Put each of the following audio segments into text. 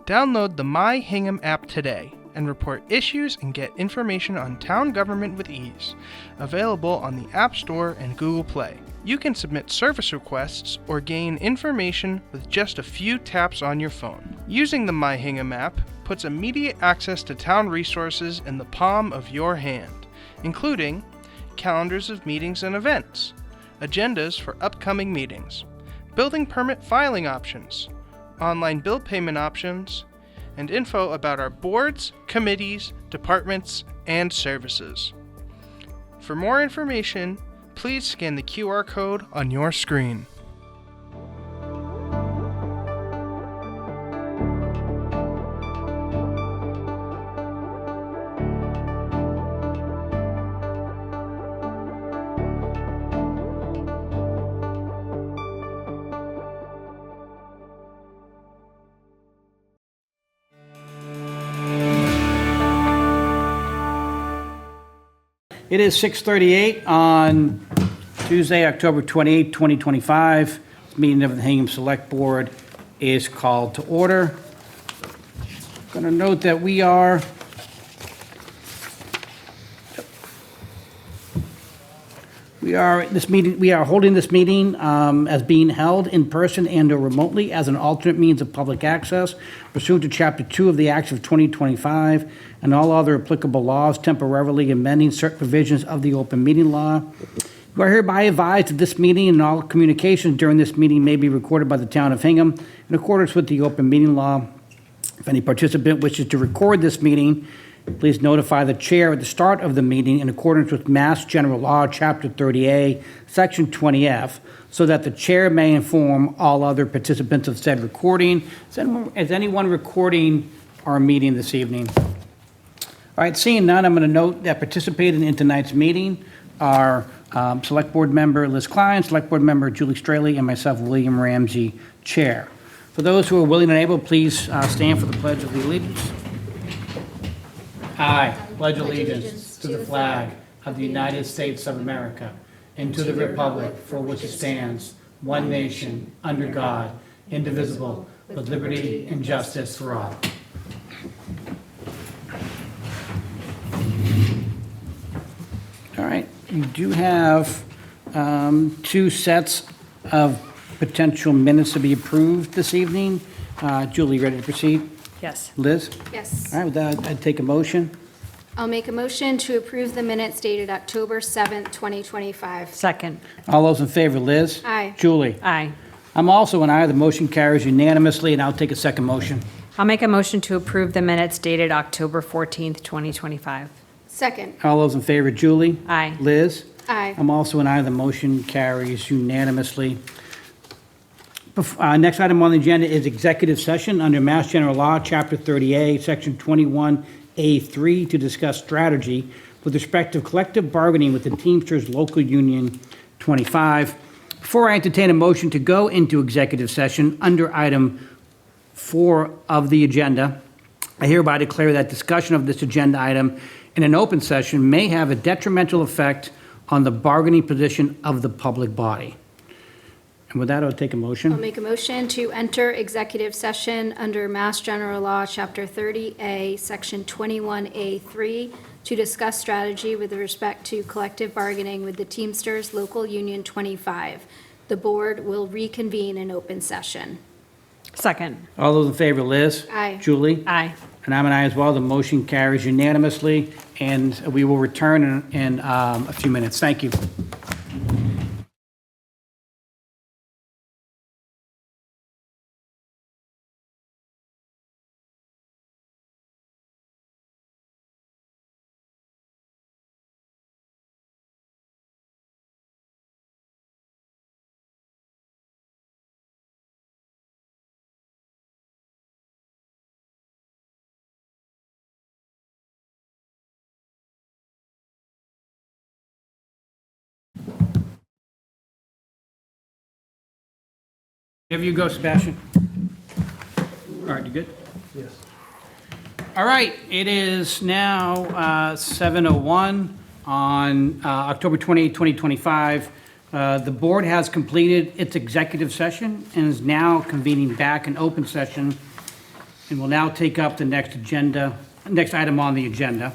Download the My Hingham app today and report issues and get information on town government with ease. Available on the App Store and Google Play. You can submit service requests or gain information with just a few taps on your phone. Using the My Hingham app puts immediate access to town resources in the palm of your hand, including calendars of meetings and events, agendas for upcoming meetings, building permit filing options, online bill payment options, and info about our boards, committees, departments, and services. For more information, please scan the QR code on your screen. It is 6:38 on Tuesday, October 28, 2025. This meeting of the Hingham Select Board is called to order. I'm going to note that we are holding this meeting as being held in person and/or remotely as an alternate means of public access pursuant to Chapter 2 of the Acts of 2025 and all other applicable laws temporarily amending certain provisions of the open meeting law. You are hereby advised that this meeting and all communications during this meeting may be recorded by the town of Hingham in accordance with the open meeting law. If any participant wishes to record this meeting, please notify the chair at the start of the meeting in accordance with Mass General Law, Chapter 30A, Section 20F, so that the chair may inform all other participants of said recording. Is anyone recording our meeting this evening? All right, seeing none, I'm going to note that participating in tonight's meeting are Select Board Member Liz Klein, Select Board Member Julie Straley, and myself, William Ramsey, Chair. For those who are willing and able, please stand for the Pledge of Allegiance. I pledge allegiance to the flag of the United States of America and to the republic for which it stands, one nation, under God, indivisible, with liberty and justice for all. All right, you do have two sets of potential minutes to be approved this evening. Julie, ready to proceed? Yes. Liz? Yes. All right, with that, I'd take a motion. I'll make a motion to approve the minutes dated October 7th, 2025. Second. All those in favor, Liz? Aye. Julie? Aye. I'm also an aye. The motion carries unanimously, and I'll take a second motion. I'll make a motion to approve the minutes dated October 14th, 2025. Second. All those in favor, Julie? Aye. Liz? Aye. I'm also an aye. The motion carries unanimously. Next item on the agenda is executive session under Mass General Law, Chapter 30A, Section 21A3, to discuss strategy with respect to collective bargaining with the Teamsters Local Union 25. Before I entertain a motion to go into executive session under item 4 of the agenda, I hereby declare that discussion of this agenda item in an open session may have a detrimental effect on the bargaining position of the public body. And with that, I'll take a motion. I'll make a motion to enter executive session under Mass General Law, Chapter 30A, Section 21A3, to discuss strategy with respect to collective bargaining with the Teamsters Local Union 25. The board will reconvene in open session. Second. All those in favor, Liz? Aye. Julie? Aye. And I'm an aye as well. The motion carries unanimously, and we will return in a few minutes. Thank you. Here you go, Sebastian. All right, you good? Yes. All right, it is now 7:01 on October 28, 2025. The board has completed its executive session and is now convening back in open session And we'll now take up the next item on the agenda,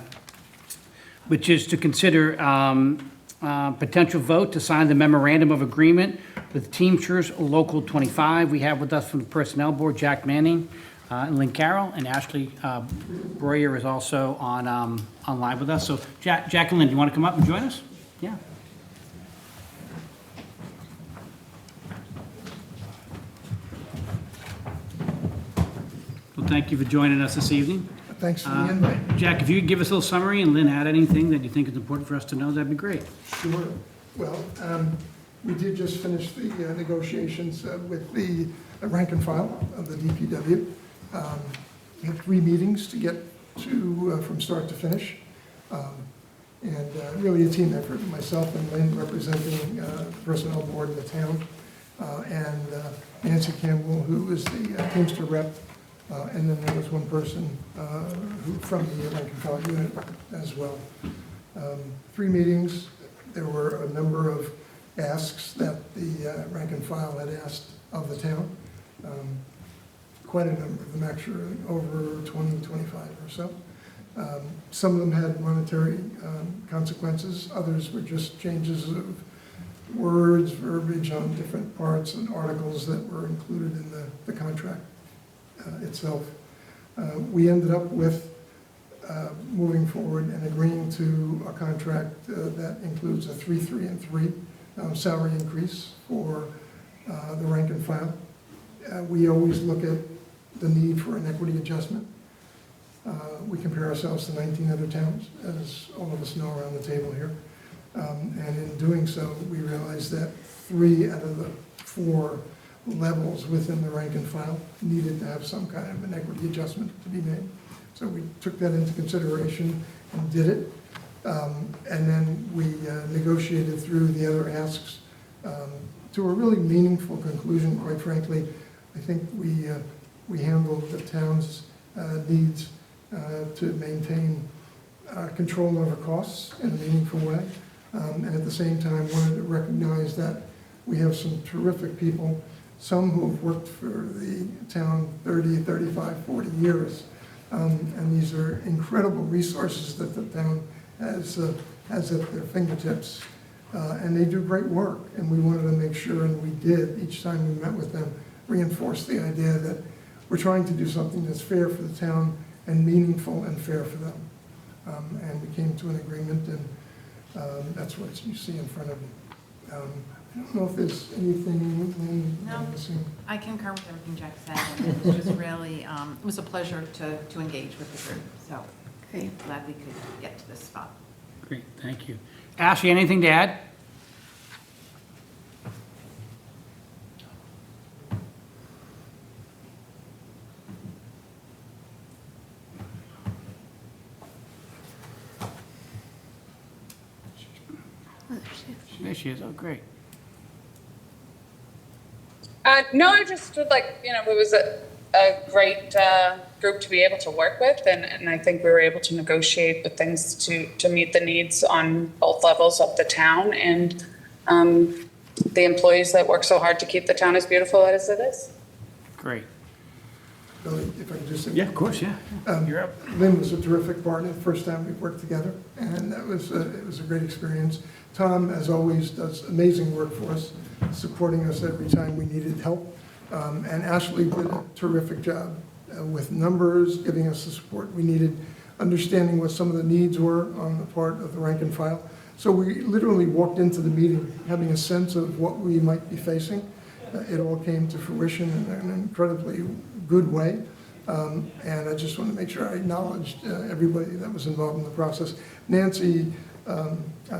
which is to consider potential vote to sign the memorandum of agreement with Teamsters Local 25. We have with us from the Personnel Board, Jack Manning, and Lynn Carroll, and Ashley Breuer is also online with us. So Jack and Lynn, do you want to come up and join us? Yeah. Well, thank you for joining us this evening. Thanks for the invite. Jack, if you could give us a little summary, and Lynn, add anything that you think is important for us to know, that'd be great. Sure. Well, we did just finish the negotiations with the rank and file of the DPW. We had 3 meetings to get to from start to finish. And really a team effort, myself and Lynn representing the Personnel Board in the town, and Nancy Campbell, who is the Teamster rep. And then there was one person who from the rank and file unit as well. 3 meetings. There were a number of asks that the rank and file had asked of the town. Quite a number of them, actually, over 20, 25 or so. Some of them had monetary consequences. Others were just changes of words, verbiage on different parts and articles that were included in the contract itself. We ended up with moving forward and agreeing to a contract that includes a 3, 3, and 3 salary increase for the rank and file. We always look at the need for an equity adjustment. We compare ourselves to 19 other towns, as all of us know around the table here. And in doing so, we realized that 3 out of the 4 levels within the rank and file needed to have some kind of an equity adjustment to be made. So we took that into consideration and did it. And then we negotiated through the other asks to a really meaningful conclusion, quite frankly. I think we handled the town's needs to maintain control over costs in a meaningful way. And at the same time, wanted to recognize that we have some terrific people, some who have worked for the town 30, 35, 40 years. And these are incredible resources that the town has at their fingertips. And they do great work. And we wanted to make sure, and we did, each time we met with them, reinforce the idea that we're trying to do something that's fair for the town and meaningful and fair for them. And we came to an agreement, and that's what you see in front of you. I don't know if there's anything I'm missing. I concur with everything Jack said. And it was just really, it was a pleasure to engage with the group. So glad we could get to this spot. Great, thank you. Ashley, anything to add? There she is. Oh, great. No, I just would like, it was a great group to be able to work with, and I think we were able to negotiate the things to meet the needs on both levels of the town and the employees that work so hard to keep the town as beautiful as it is. Great. Billy, if I could just say. Yeah, of course, yeah. You're up. Lynn was a terrific partner the first time we worked together, and it was a great experience. Tom, as always, does amazing work for us, supporting us every time we needed help. And Ashley did a terrific job with numbers, giving us the support we needed, understanding what some of the needs were on the part of the rank and file. So we literally walked into the meeting having a sense of what we might be facing. It all came to fruition in an incredibly good way. And I just want to make sure I acknowledged everybody that was involved in the process. Nancy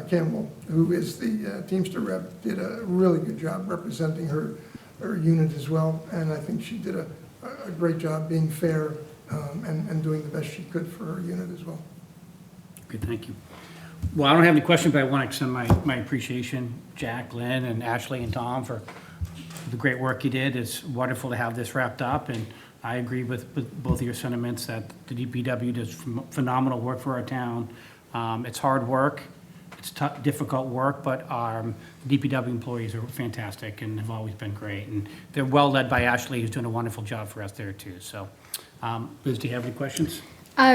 Campbell, who is the Teamster rep, did a really good job representing her unit as well. And I think she did a great job being fair and doing the best she could for her unit as well. Good, thank you. Well, I don't have any questions, but I want to extend my appreciation, Jack, Lynn, and Ashley, and Tom, for the great work you did. It's wonderful to have this wrapped up, and I agree with both of your sentiments that the DPW does phenomenal work for our town. It's hard work, it's tough, difficult work, but our DPW employees are fantastic and have always been great. And they're well led by Ashley, who's doing a wonderful job for us there too. So Liz, do you have any questions?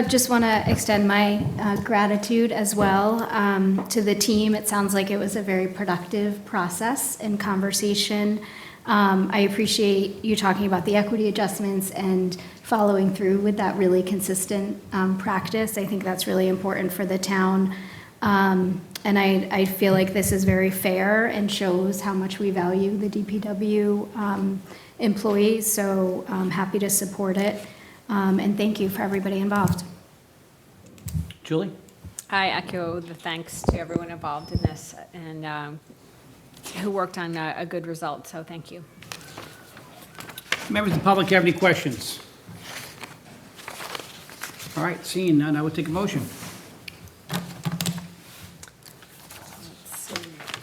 Just want to extend my gratitude as well to the team. It sounds like it was a very productive process and conversation. I appreciate you talking about the equity adjustments and following through with that really consistent practice. I think that's really important for the town. And I feel like this is very fair and shows how much we value the DPW employees. So I'm happy to support it. And thank you for everybody involved. Julie? I echo the thanks to everyone involved in this and who worked on a good result, so thank you. Members of the public have any questions? All right, seeing none, I would take a motion.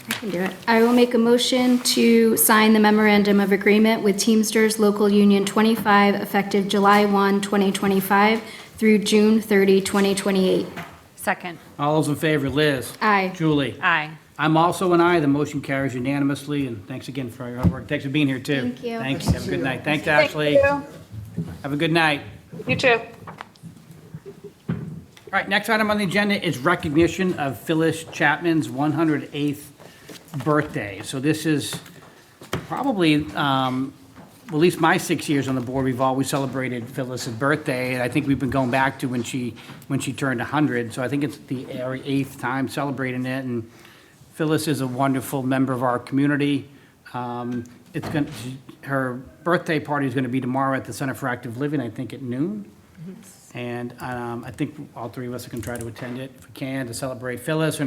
I can do it. I will make a motion to sign the memorandum of agreement with Teamsters Local Union 25 effective July 1, 2025 through June 30, 2028. Second. All those in favor, Liz? Aye. Julie? Aye. I'm also an aye. The motion carries unanimously, and thanks again for your hard work. Thanks for being here, too. Thank you. Thanks. Have a good night. Thanks, Thank Ashley. you. Have a good night. You too. All right, next item on the agenda is recognition of Phyllis Chapman's 108th birthday. So this is probably, at least my 6 years on the board, we've always celebrated Phyllis's birthday, and I think we've been going back to when she turned 100. So I think it's the 8th time celebrating it, and Phyllis is a wonderful member of our community. Her birthday party is going to be tomorrow at the Center for Active Living, I think at noon. And I think all three of us are going to try to attend it if we can to celebrate Phyllis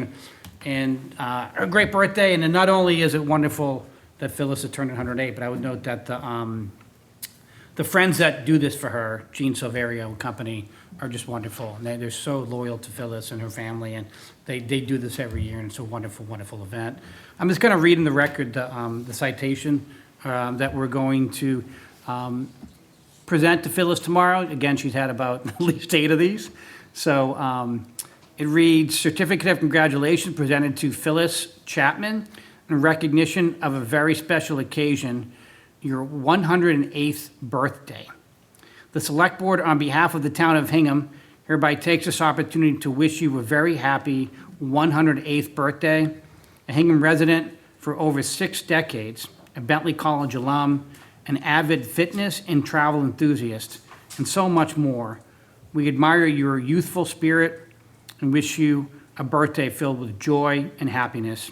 and a great birthday. And then not only is it wonderful that Phyllis has turned 108, but I would note that the friends that do this for her, Gene Silverio and company, are just wonderful. And they're so loyal to Phyllis and her family, and they do this every year, and it's a wonderful, wonderful event. I'm just going to read in the record the citation that we're going to present to Phyllis tomorrow. Again, she's had about at least 8 of these. So it reads, "Certificate of Congratulations presented to Phyllis Chapman in recognition of a very special occasion, your 108th birthday. The Select Board, on behalf of the town of Hingham, hereby takes this opportunity to wish you a very happy 108th birthday. A Hingham resident for over 6 decades, a Bentley College alum, an avid fitness and travel enthusiast, and so much more. We admire your youthful spirit and wish you a birthday filled with joy and happiness.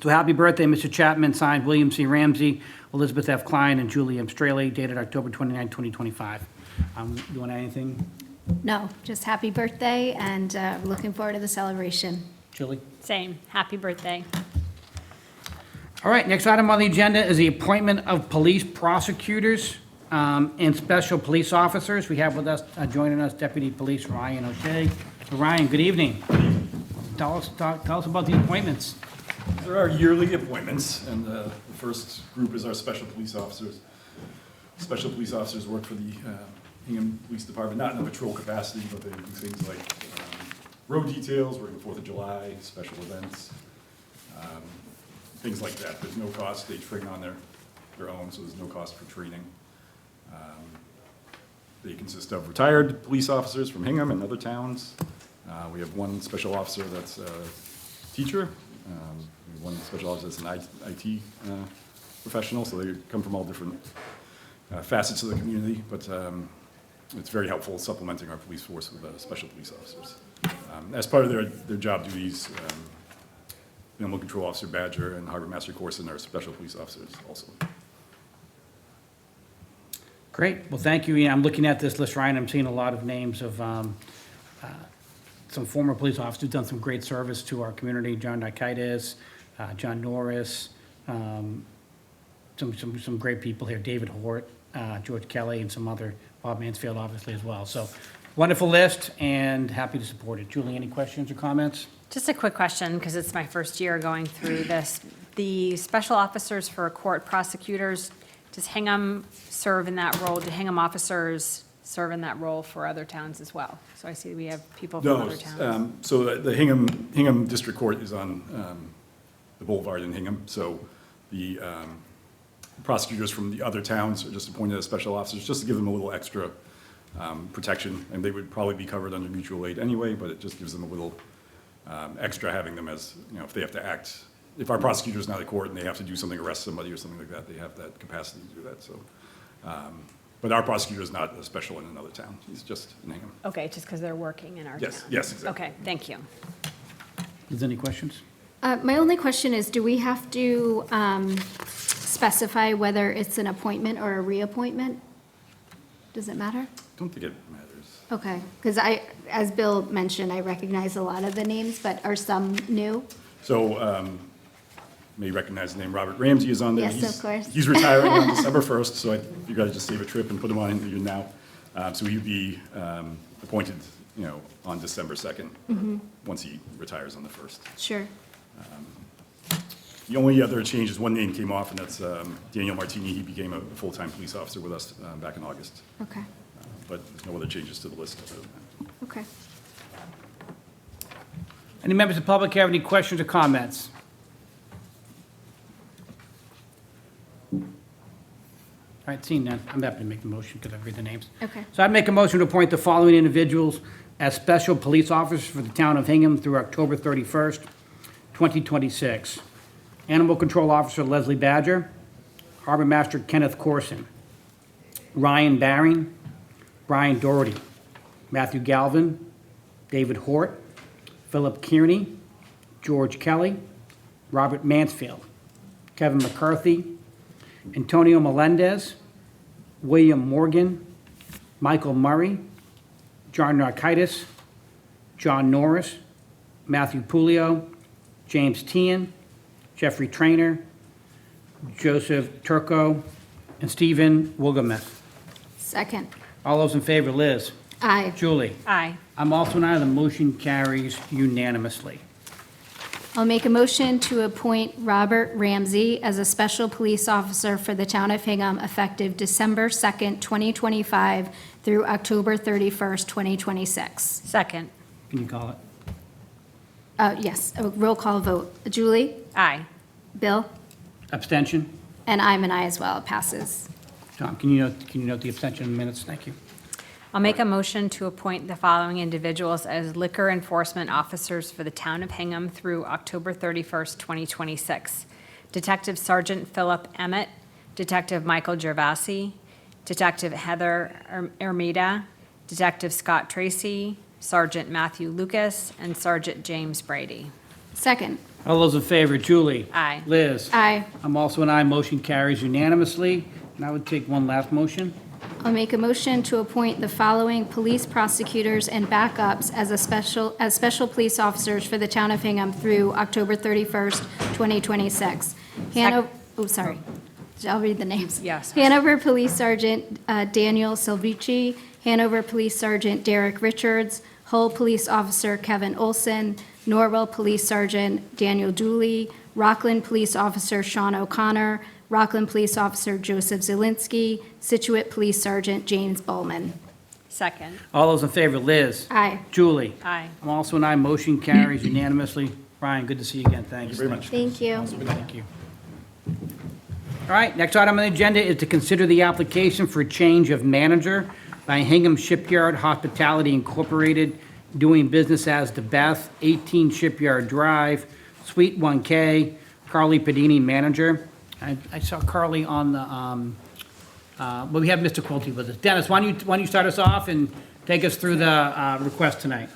So happy birthday, Mr. Chapman, signed William C. Ramsey, Elizabeth F. Klein, and Julie M. Straley, dated October 29, 2025. You want to add anything, No, just happy birthday and looking forward to the celebration. Julie? Same. Happy birthday. All right, next item on the agenda is the appointment of police prosecutors and special police officers. We have with us, joining us, Deputy Police Ryan O'Shea. Ryan, good evening. Tell us about the appointments. There are yearly appointments, and the first group is our special police officers. Special police officers work for the Hingham Police Department, not in a patrol capacity, but they do things like road details, working 4th of July, special events, things like that. There's no cost. They train on their own, so there's no cost for training. They consist of retired police officers from Hingham and other towns. We have one special officer that's a teacher. We have one special officer that's an IT professional, so they come from all different facets of the community, but it's very helpful supplementing our police force with special police officers. As part of their job duties, Animal Control Officer Badger and Harbor Master Corson are special police officers also. Great, well, thank you. Yeah, I'm looking at this list, Ryan, I'm seeing a lot of names of some former police officers who've done some great service to our community, John Nikaitis, John Norris, some great people here, David Hort, George Kelly, and some other, Bob Mansfield, obviously, as well. So, wonderful list, and happy to support it. Julie, any questions or comments? Just a quick question, because it's my first year going through this. The special officers for court prosecutors, does Hingham serve in that role? Do Hingham officers serve in that role for other towns as well? So I see we have people from other towns. So the Hingham District Court is on the Boulevard in Hingham, so the prosecutors from the other towns are just appointed as special officers, just to give them a little extra protection, and they would probably be covered under mutual aid anyway, but it just gives them a little extra having them as, if they have to act, if our prosecutor's not at court and they have to do something, arrest somebody or something like that, they have that capacity to do that, so. But our prosecutor is not a special in another town, he's just in Hingham. Okay, just because they're working in our town. Yes, exactly. Okay, thank you. Is there any questions? My only question is, do we have to specify whether it's an appointment or a reappointment? Does it matter? Don't think it matters. Okay, because as Bill mentioned, I recognize a lot of the names, but are some new? So, may recognize the name Robert Ramsey is on there. Yes, of course. He's retiring on December 1st, so I figured I'd just save a trip and put him on here now. So he'd be appointed, on December 2nd, once he retires on the 1st. Sure. The only other change is one name came off, and that's Daniel Martini. He became a full-time police officer with us back in August. Okay, But there's no other changes to the list other than that. okay. Any members of the public have any questions or comments? All right, seeing none, I'm happy to make the motion because I've read the names. Okay. So I'd make a motion to appoint the following individuals as special police officers for the town of Hingham through October 31st, 2026. Animal Control Officer Leslie Badger, Harbor Master Kenneth Corson, Ryan Baring, Brian Doherty, Matthew Galvin, David Hort, Philip Kearney, George Kelly, Robert Mansfield, Kevin McCarthy, Antonio Melendez, William Morgan, Michael Murray, John Narkitis, John Norris, Matthew Pulio, James Tian, Jeffrey Trainer, Joseph Turco, and Stephen Wogamuth. Second. All those in favor, Liz? Aye. Julie? Aye. I'm also an aye. The motion carries unanimously. I'll make a motion to appoint Robert Ramsey as a special police officer for the town of Hingham effective December 2nd, 2025 through October 31st, 2026. Second. Can you call it? Yes, a roll call vote. Julie? Aye. Bill? Abstention? And I'm an aye as well. It passes. Tom, can you note the abstention in the minutes? Thank you. I'll make a motion to appoint the following individuals as liquor enforcement officers for the town of Hingham through October 31st, 2026. Detective Sergeant Philip Emmett, Detective Michael Gervasi, Detective Heather Ermida, Detective Scott Tracy, Sergeant Matthew Lucas, and Sergeant James Brady. Second. All those in favor, Julie? Aye. Liz? Aye. I'm also an aye. Motion carries unanimously. And I would take one last motion. I'll make a motion to appoint the following police prosecutors and backups as special police officers for the town of Hingham through October 31st, 2026. Sorry. I'll read the names. Yes. Hanover Police Sergeant Daniel Silvici, Hanover Police Sergeant Derek Richards, Hull Police Officer Kevin Olson, Norwell Police Sergeant Daniel Dooley, Rockland Police Officer Sean O'Connor, Rockland Police Officer Joseph Zielinski, Situate Police Sergeant James Bowman. Second. All those in favor, Liz? Aye. Julie? Aye. I'm also an aye. Motion carries unanimously. Brian, good to see you again. Thanks. Thank you very much. Thank you. Thank you. All right, next item on the agenda is to consider the application for a change of manager by Hingham Shipyard Hospitality Incorporated, doing business as the Beth, 18 Shipyard Drive, Suite 1K, Carly Padini, manager. I saw Carly on the, well, we have Mr. Quilty with us. Dennis, why don't you start us off and take us through the request tonight?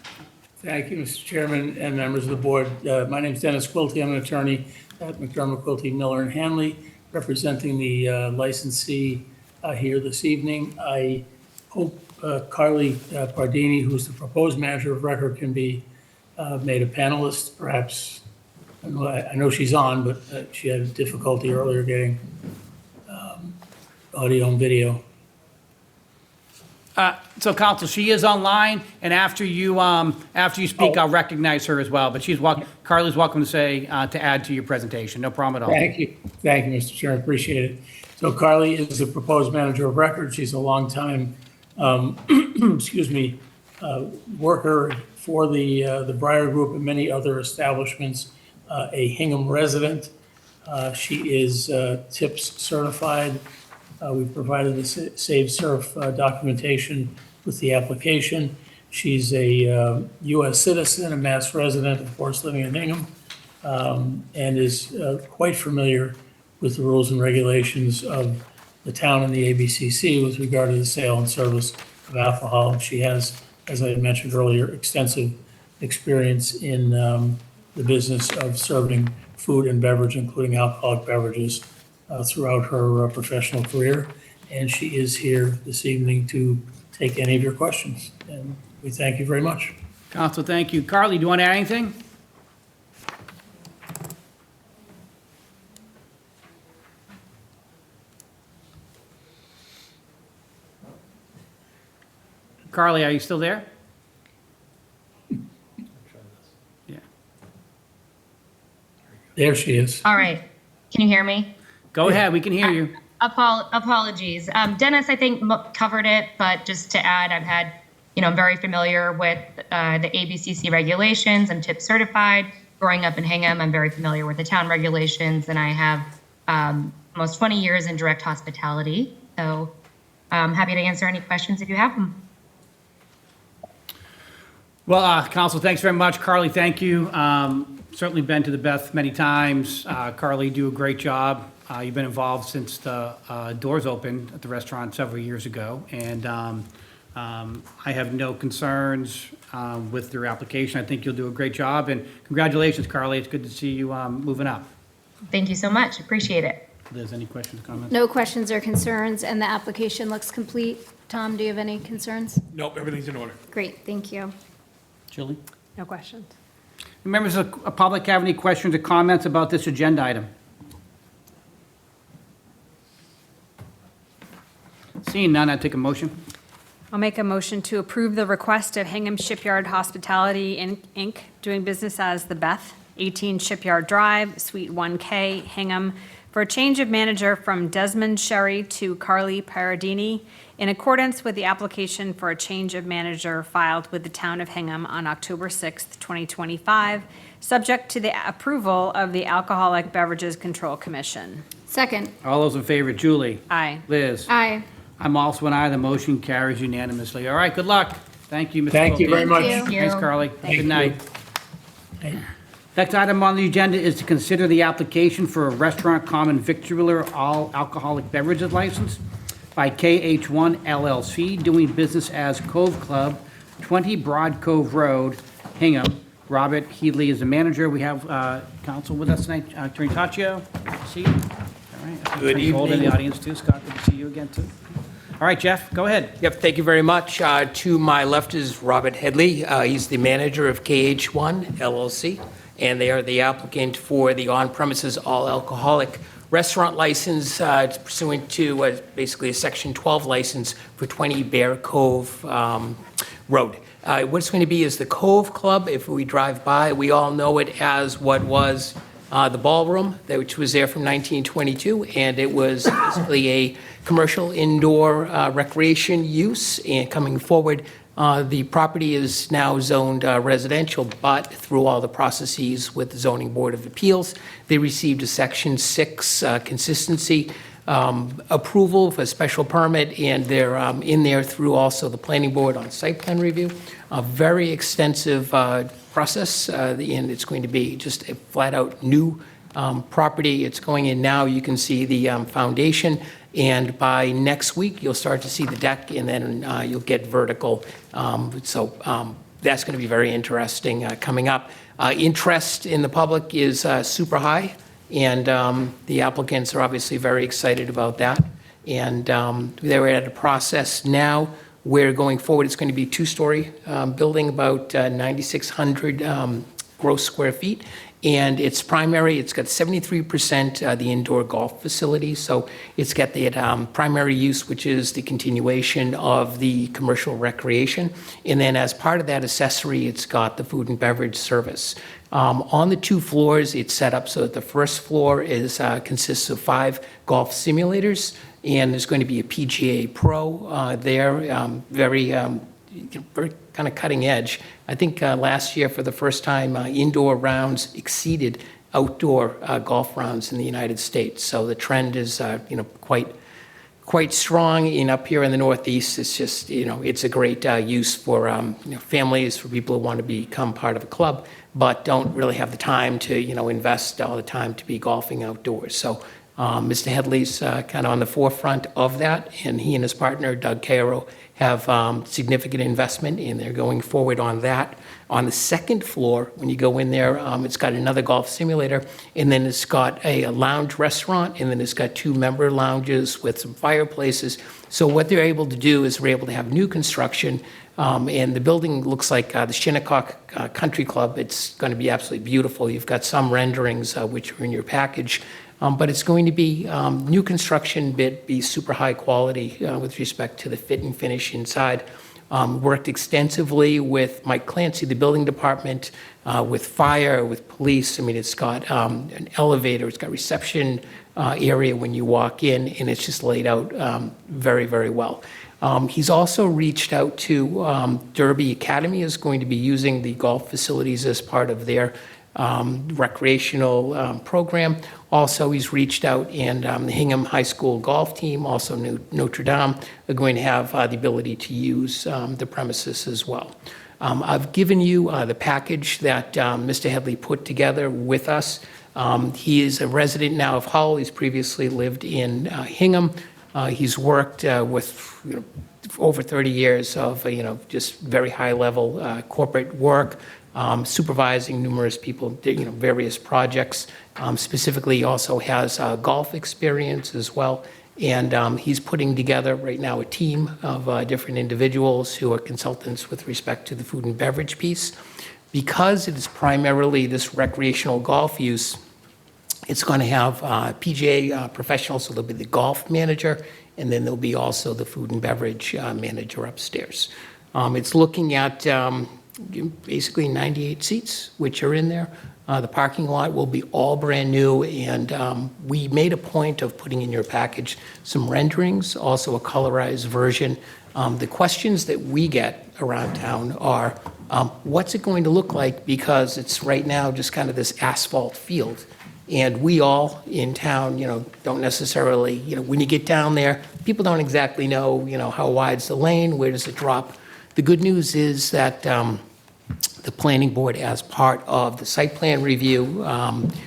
Thank you, Mr. Chairman and members of the board. My name is Dennis Quilty. I'm an attorney at McDermott, Quilty, Miller, and Hanley, representing the licensee here this evening. I hope Carly Pardini, who's the proposed manager of record, can be made a panelist, perhaps. I know she's on, but she had difficulty earlier getting audio and video. So counsel, she is online, and after you speak, I'll recognize her as well, but Carly's welcome to add to your presentation, no problem at all. Thank you, Mr. Chairman, appreciate it. So Carly is the proposed manager of record. She's a longtime, worker for the Breyer Group and many other establishments, a Hingham resident. She is TIPS certified. We've provided the Save Surf documentation with the application. She's a U.S. citizen, a Mass resident, of course, living in Hingham, and is quite familiar with the rules and regulations of the town and the ABCC with regard to the sale and service of alcohol. She has, as I had mentioned earlier, extensive experience in the business of serving food and beverage, including alcoholic beverages, throughout her professional career. And she is here this evening to take any of your questions. And we thank you very much. Counsel, thank you. Carly, do you want to add anything? Carly, are you still there? Yeah. There she is. All right. Can you hear me? Go ahead, we can hear you. Apologies. Dennis, I think, covered it, but just to add, I'm very familiar with the ABCC regulations. I'm TIP certified. Growing up in Hingham, I'm very familiar with the town regulations, and I have almost 20 years in direct hospitality. So I'm happy to answer any questions if you have them. Well, Counsel, thanks very much. Carly, thank you. Certainly been to the Beth many times. Carly, you do a great job. You've been involved since the doors opened at the restaurant several years ago, and I have no concerns with your application. I think you'll do a great job, and congratulations, Carly. It's good to see you moving up. Thank you so much. Appreciate it. Liz, any questions or comments? No questions or concerns, and the application looks complete. Tom, do you have any concerns? Nope, everything's in order. Great, thank you. Julie? No questions. Members of the public have any questions or comments about this agenda item? Seeing none, I take a motion. I'll make a motion to approve the request of Hingham Shipyard Hospitality Inc., doing business as The Beth, 18 Shipyard Drive, Suite 1K, Hingham, for a change of manager from Desmond Sherry to Carly Paradini, in accordance with the application for a change of manager filed with the town of Hingham on October 6th, 2025, subject to the approval of the Alcoholic Beverages Control Commission. Second. All those in favor, Julie? Aye. Liz? Aye. I'm also an aye. The motion carries unanimously. All right, good luck. Thank you, Mr. Thank you very much. Thank Thanks, Carly. Thank Good night. you. Next item on the agenda is to consider the application for a restaurant common victualler all alcoholic beverages license by KH1 LLC, doing business as Cove Club, 20 Broad Cove Road, Hingham. Robert Headley is the manager. We have counsel with us tonight, Attorney Taccio. See you. All right. Good Attorney Gold in the evening. audience too. Scott, good to see you again too. All right, Jeff, go ahead. Yep, thank you very much. To my left is Robert Headley. He's the manager of KH1 LLC, and they are the applicant for the on-premises all-alcoholic restaurant license pursuant to basically a Section 12 license for 20 Bear Cove Road. What it's going to be is the Cove Club. If we drive by, we all know it as what was the ballroom, which was there from 1922, and it was basically a commercial indoor recreation use. And coming forward, the property is now zoned residential, but through all the processes with the Zoning Board of Appeals, they received a Section 6 consistency approval for special permit, and they're in there through also the Planning Board on site plan review. A very extensive process, and it's going to be just a flat-out new property. It's going in now. You can see the foundation, and by next week, you'll start to see the deck, and then you'll get vertical. So that's going to be very interesting coming up. Interest in the public is super high, and the applicants are obviously very excited about that. And they're at a process now where going forward, it's going to be a two-story building, about 9,600 gross square feet. And it's primary, it's got 73% the indoor golf facility. So it's got the primary use, which is the continuation of the commercial recreation. And then as part of that accessory, it's got the food and beverage service. On the 2 floors, it's set up so that the first floor consists of 5 golf simulators, and there's going to be a PGA Pro there, very kind of cutting edge. I think last year, for the first time, indoor rounds exceeded outdoor golf rounds in the United States. So the trend is, quite strong. And up here in the Northeast, it's just, it's a great use for families, for people who want to become part of a club, but don't really have the time to, invest all the time to be golfing outdoors. So Mr. Headley's kind of on the forefront of that, and he and his partner, Doug Cairo, have significant investment, and they're going forward on that. On the second floor, when you go in there, it's got another golf simulator, and then it's got a lounge restaurant, and then it's got 2 member lounges with some fireplaces. So what they're able to do is we're able to have new construction, and the building looks like the Shinnecock Country Club. It's going to be absolutely beautiful. You've got some renderings, which are in your package. But it's going to be new construction, be super high quality with respect to the fit and finish inside. Worked extensively with Mike Clancy, the building department, with fire, with police. I mean, it's got an elevator, it's got reception area when you walk in, and it's just laid out very, very well. He's also reached out to Derby Academy is going to be using the golf facilities as part of their recreational program. Also, he's reached out, and the Hingham High School golf team, also Notre Dame, are going to have the ability to use the premises as well. I've given you the package that Mr. Headley put together with us. He is a resident now of Hull. He's previously lived in Hingham. He's worked with over 30 years of just very high-level corporate work. Supervising numerous people, various projects. Specifically, he also has golf experience as well. And he's putting together right now a team of different individuals who are consultants with respect to the food and beverage piece. Because it is primarily this recreational golf use, it's going to have PGA professionals, so there'll be the golf manager, and then there'll be also the food and beverage manager upstairs. It's looking at basically 98 seats, which are in there. The parking lot will be all brand new, and we made a point of putting in your package some renderings, also a colorized version. The questions that we get around town are, what's it going to look like? Because it's right now just kind of this asphalt field. And we all in town, don't necessarily, when you get down there, people don't exactly know, how wide's the lane, where does it drop? The good news is that the planning board, as part of the site plan review,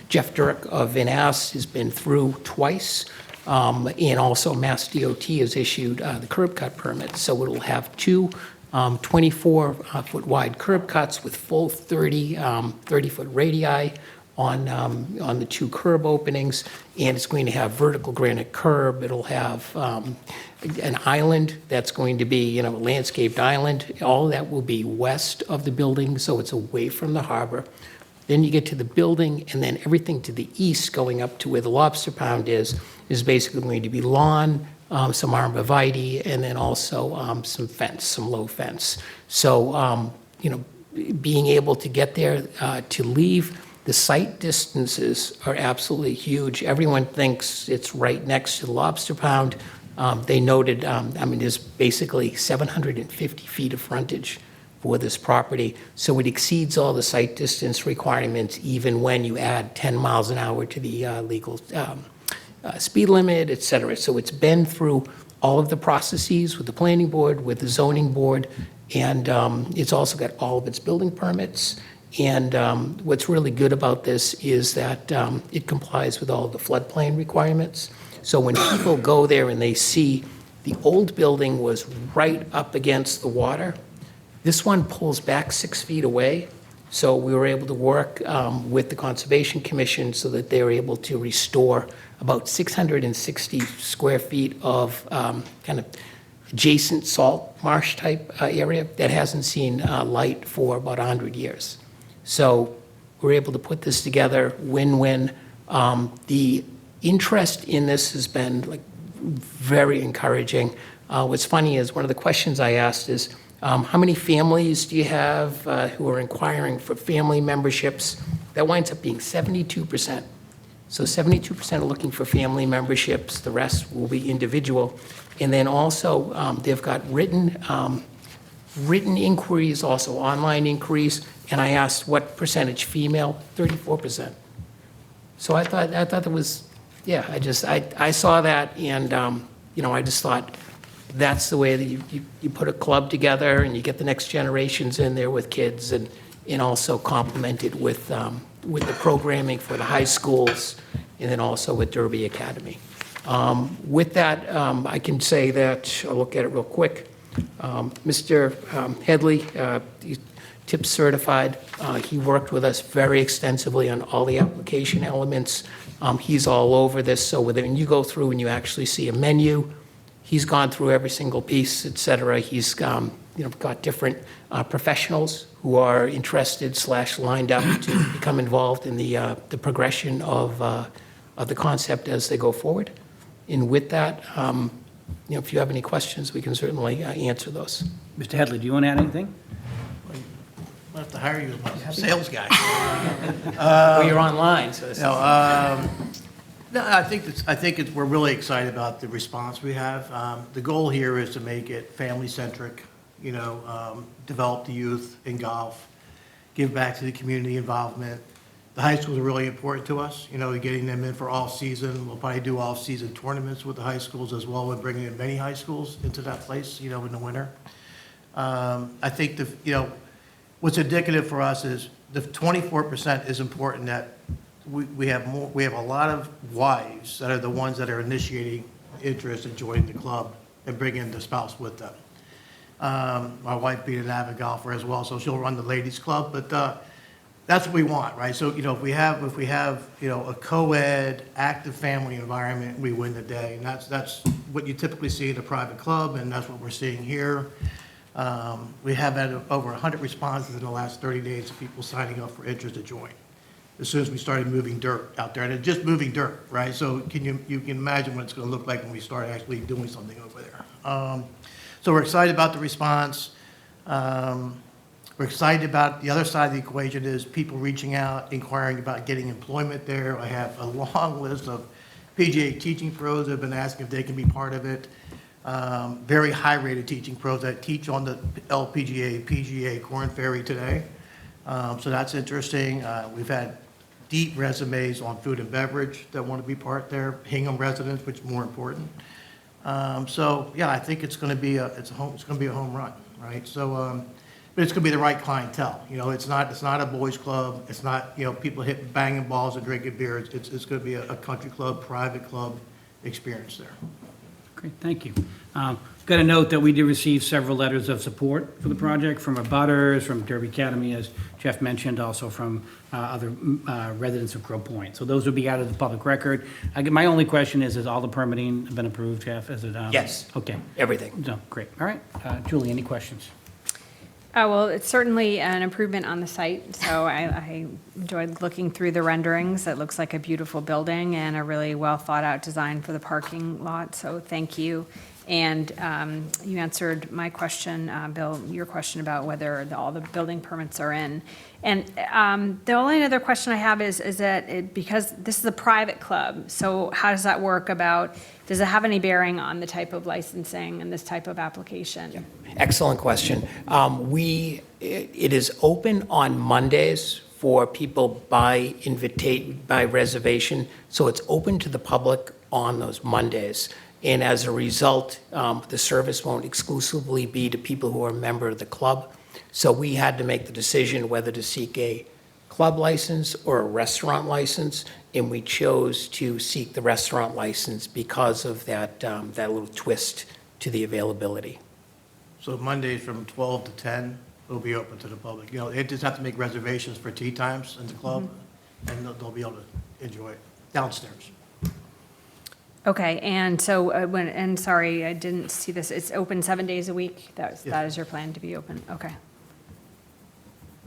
Jeff Dirk of Van Ass has been through twice, and also Mass DOT has issued the curb cut permit. So it'll have 2 24-foot wide curb cuts with full 30-foot radii on the 2 curb openings, and it's going to have vertical granite curb. It'll have an island that's going to be, a landscaped island. All that will be west of the building, so it's away from the harbor. Then you get to the building, and then everything to the east going up to where the Lobster Pound is basically going to be lawn, some arborvitae, and then also some fence, some low fence. So, being able to get there, to leave, the site distances are absolutely huge. Everyone thinks it's right next to the Lobster Pound. They noted, there's basically 750 feet of frontage for this property. So it exceeds all the site distance requirements, even when you add 10 miles an hour to the legal speed limit, et cetera. So it's been through all of the processes with the planning board, with the zoning board, and it's also got all of its building permits. And what's really good about this is that it complies with all the floodplain requirements. So when people go there and they see the old building was right up against the water, this one pulls back 6 feet away. So we were able to work with the Conservation Commission so that they were able to restore about 660 square feet of kind of adjacent salt marsh type area that hasn't seen light for about 100 years. So we're able to put this together, win-win. The interest in this has been very encouraging. What's funny is one of the questions I asked is, how many families do you have who are inquiring for family memberships? That winds up being 72%. So 72% are looking for family memberships. The rest will be individual. And then also they've got written inquiries, also online inquiries. And I asked what percentage female, 34%. So I thought that was, yeah, I saw that, and I just thought that's the way that you put a club together and you get the next generations in there with kids and also complement it with the programming for the high schools and then also with Derby Academy. With that, I can say that, I'll look at it real quick. Mr. Headley, he's tip certified. He worked with us very extensively on all the application elements. He's all over this, so when you go through and you actually see a menu, he's gone through every single piece, et cetera. He's got different professionals who are interested / lined up to become involved in the progression of the concept as they go forward. And with that, if you have any questions, we can certainly answer those. Mr. Headley, do you want to add anything? I'll have to hire you as my sales guy. Well, you're online, so this No, I think we're really excited about the response we have. The goal here is to make it family-centric, develop the youth in golf, give back to the community involvement. The high schools are really important to us, getting them in for all-season. We'll probably do all-season tournaments with the high schools as well, and bringing in many high schools into that place, in the winter. I think what's indicative for us is the 24% is important, that we have a lot of wives that are the ones that are initiating interest in joining the club and bringing the spouse with them. My wife being an avid golfer as well, so she'll run the ladies club, but that's what we want, right? So, if we have a co-ed, active family environment, we win the day. And that's what you typically see in a private club, and that's what we're seeing here. We have had over 100 responses in the last 30 days of people signing up for interest to join. As soon as we started moving dirt out there, and it's just moving dirt, right? So you can imagine what it's going to look like when we start actually doing something over there. So we're excited about the response. We're excited about the other side of the equation is people reaching out, inquiring about getting employment there. I have a long list of PGA teaching pros that have been asking if they can be part of it. Very high-rated teaching pros that teach on the LPGA, PGA, Korn Ferry today. So that's interesting. We've had deep resumes on food and beverage that want to be part there. Hingham residents, which is more important. So yeah, I think it's going to be a home run, right? So, but it's going to be the right clientele. It's not a boys club. It's not people banging balls and drinking beers. It's going to be a country club, private club experience there. Great, thank you. Got to note that we did receive several letters of support for the project from abutters, from Derby Academy, as Jeff mentioned, also from other residents of Crow Point. So those will be out of the public record. My only question is, has all the permitting been approved, Jeff? Is it? Yes. Okay. Everything. No, great. All right. Julie, any questions? Well, it's certainly an improvement on the site, so I enjoyed looking through the renderings. It looks like a beautiful building and a really well-thought-out design for the parking lot, so thank you. And you answered my question, Bill, your question about whether all the building permits are in. And the only other question I have is that because this is a private club, so how does that work does it have any bearing on the type of licensing and this type of application? Excellent question. It is open on Mondays for people by reservation, so it's open to the public on those Mondays. And as a result, the service won't exclusively be to people who are a member of the club. So we had to make the decision whether to seek a club license or a restaurant license, and we chose to seek the restaurant license because of that little twist to the availability. So Mondays from 12 to 10 will be open to the public. They just have to make reservations for tea times in the club, and they'll be able to enjoy it downstairs. Okay, and so sorry, I didn't see this. It's open 7 days a week? That is your plan to be open? Okay.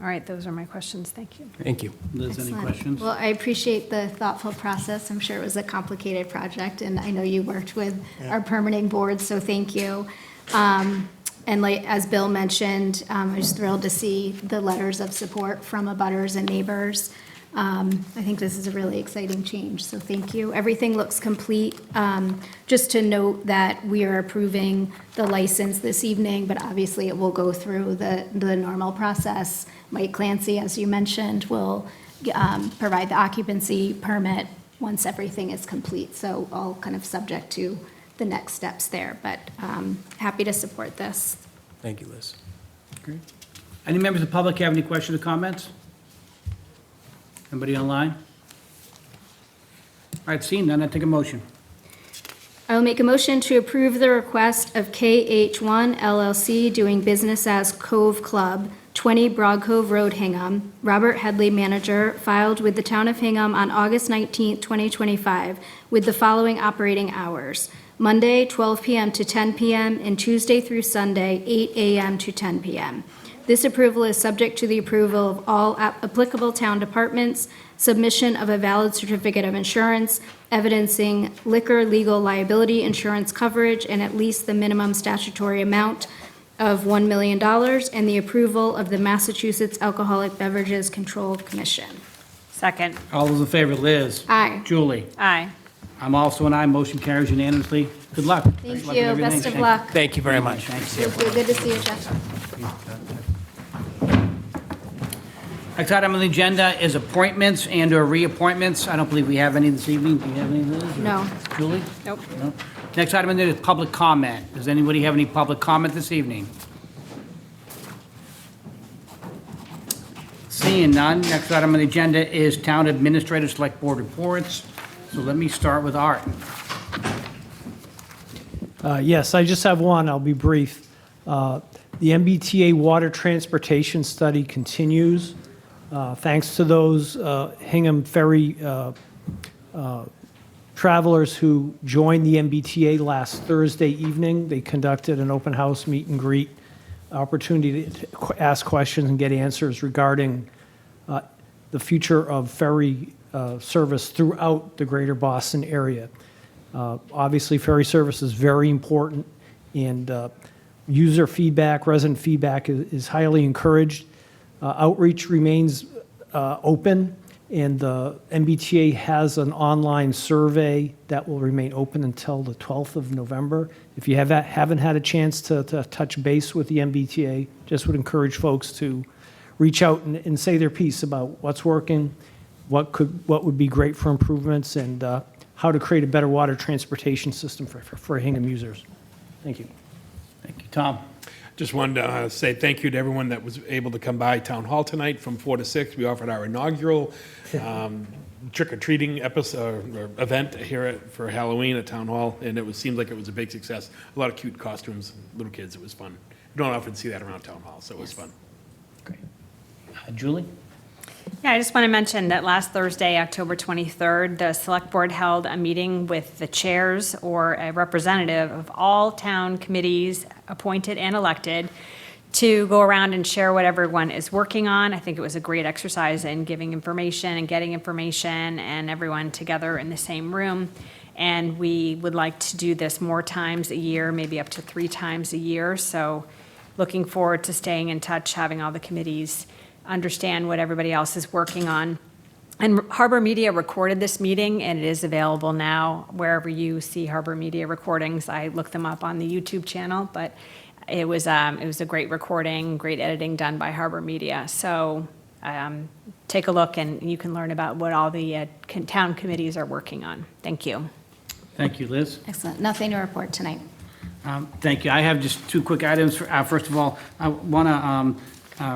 All right, those are my questions. Thank you. Thank you. Liz, any Excellent. questions? Well, I appreciate the thoughtful process. I'm sure it was a complicated project, and I know you worked with our permitting board, so thank you. And as Bill mentioned, I was thrilled to see the letters of support from abutters and neighbors. I think this is a really exciting change, so thank you. Everything looks complete. Just to note that we are approving the license this evening, but obviously it will go through the normal process. Mike Clancy, as you mentioned, will provide the occupancy permit once everything is complete, so all kind of subject to the next steps there. But happy to support this. Thank you, Liz. Any members of the public have any questions or comments? Anybody online? All right, seeing none, I take a motion. I will make a motion to approve the request of KH1 LLC doing business as Cove Club, 20 Broad Cove Road, Hingham. Robert Headley, manager, filed with the town of Hingham on August 19, 2025, with the following operating hours: Monday, 12 p.m. to 10 p.m., and Tuesday through Sunday, 8 a.m. to 10 p.m. This approval is subject to the approval of all applicable town departments, submission of a valid certificate of insurance, evidencing liquor legal liability insurance coverage and at least the minimum statutory amount of $1 million, and the approval of the Massachusetts Alcoholic Beverages Control Commission. Second. All those in favor, Liz? Aye. Julie? Aye. I'm also an aye. Motion carries unanimously. Good luck. Thank Good luck with you. everything. Best of Thank- luck. Thank you very much. Thanks. Thank you. Good to see you, Jeff. Next item on the agenda is appointments and/or reappointments. I don't believe we have any this evening. Do you have any, Liz? or No. Julie? Nope. No. Next item on the agenda is public comment. Does anybody have any public comment this evening? Seeing none, next item on the agenda is Town Administrative Select Board reports. So let me start with Art. Yes, I just have one. I'll be brief. The MBTA water transportation study continues. Thanks to those Hingham Ferry travelers who joined the MBTA last Thursday evening. They conducted an open house meet and greet opportunity to ask questions and get answers regarding the future of ferry service throughout the greater Boston area. Obviously, ferry service is very important, and user feedback, resident feedback is highly encouraged. Outreach remains open, and the MBTA has an online survey that will remain open until the 12th of November. If you haven't had a chance to touch base with the MBTA, just would encourage folks to reach out and say their piece about what's working, what would be great for improvements, and how to create a better water transportation system for Hingham users. Thank you. Thank you. Tom? Just wanted to say thank you to everyone that was able to come by Town Hall tonight from 4 to 6. We offered our inaugural trick-or-treating event here for Halloween at Town Hall, and seemed like it was a big success. A lot of cute costumes, little kids. It was fun. You don't often see that around Town Hall, so it was fun. Great. Julie? Yeah, I just want to mention that last Thursday, October 23rd, the Select Board held a meeting with the chairs or a representative of all town committees, appointed and elected, to go around and share what everyone is working on. I think it was a great exercise in giving information and getting information and everyone together in the same room. And we would like to do this more times a year, maybe up to 3 times a year. So looking forward to staying in touch, having all the committees understand what everybody else is working on. And Harbor Media recorded this meeting, and it is available now wherever you see Harbor Media recordings. I looked them up on the YouTube channel, but it was a great recording, great editing done by Harbor Media. So take a look, and you can learn about what all the town committees are working on. Thank you. Thank you, Liz. Excellent. Nothing to report tonight. Thank you. I have just 2 quick items. First of all, I want to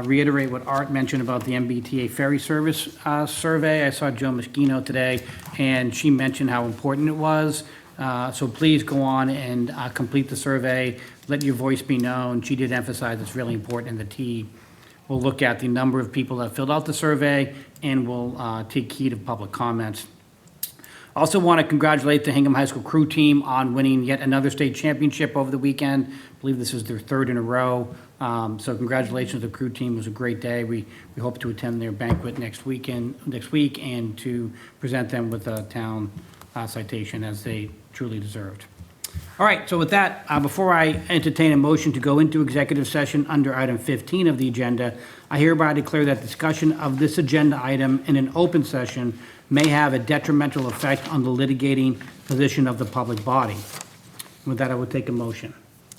reiterate what Art mentioned about the MBTA ferry service survey. I saw Joe Moschino today, and she mentioned how important it was. So please go on and complete the survey. Let your voice be known. She did emphasize it's really important, and the team will look at the number of people that filled out the survey and will take heed of public comments. Also want to congratulate the Hingham High School crew team on winning yet another state championship over the weekend. I believe this is their 3rd in a row. So congratulations to the crew team. It was a great day. We hope to attend their banquet next week and to present them with a town citation as they truly deserved. All right, so with that, before I entertain a motion to go into executive session under item 15 of the agenda, I hereby declare that discussion of this agenda item in an open session may have a detrimental effect on the litigating position of the public body. With that, I would take a motion.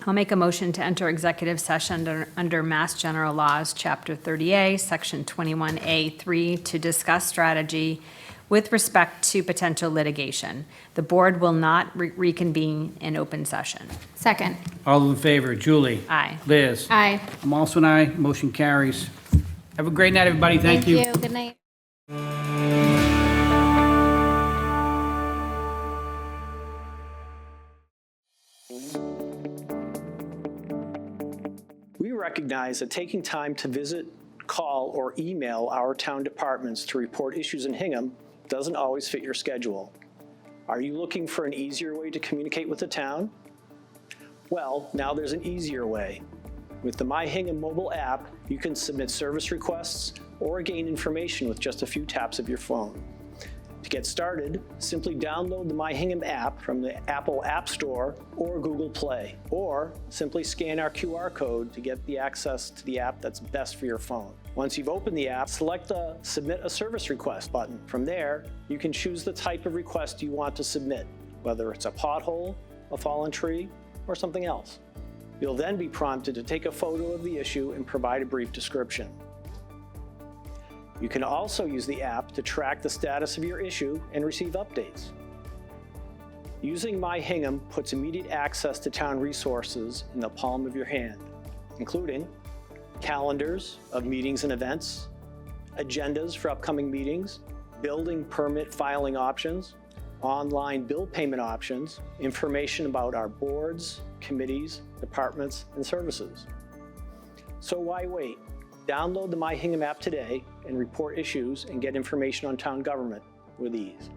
I'll make a motion to enter executive session under Mass General Laws, Chapter 30A, Section 21A3, to discuss strategy with respect to potential litigation. The board will not reconvene in open session. Second. All in favor? Julie? Aye. Liz? Aye. I'm also an aye. Motion carries. Have a great night, everybody. Thank you. Good night. We recognize that taking time to visit, call, or email our town departments to report issues in Hingham doesn't always fit your schedule. Are you looking for an easier way to communicate with the town? Well, now there's an easier way. With the My Hingham mobile app, you can submit service requests or gain information with just a few taps of your phone. To get started, simply download the My Hingham app from the Apple App Store or Google Play, or simply scan our QR code to get the access to the app that's best for your phone. Once you've opened the app, select the Submit a Service Request button. From there, you can choose the type of request you want to submit, whether it's a pothole, a fallen tree, or something else. You'll then be prompted to take a photo of the issue and provide a brief description. You can also use the app to track the status of your issue and receive updates. Using My Hingham puts immediate access to town resources in the palm of your hand, including calendars of meetings and events, agendas for upcoming meetings, building permit filing options, online bill payment options, information about our boards, committees, departments, and services. So why wait? Download the My Hingham app today and report issues and get information on town government with ease.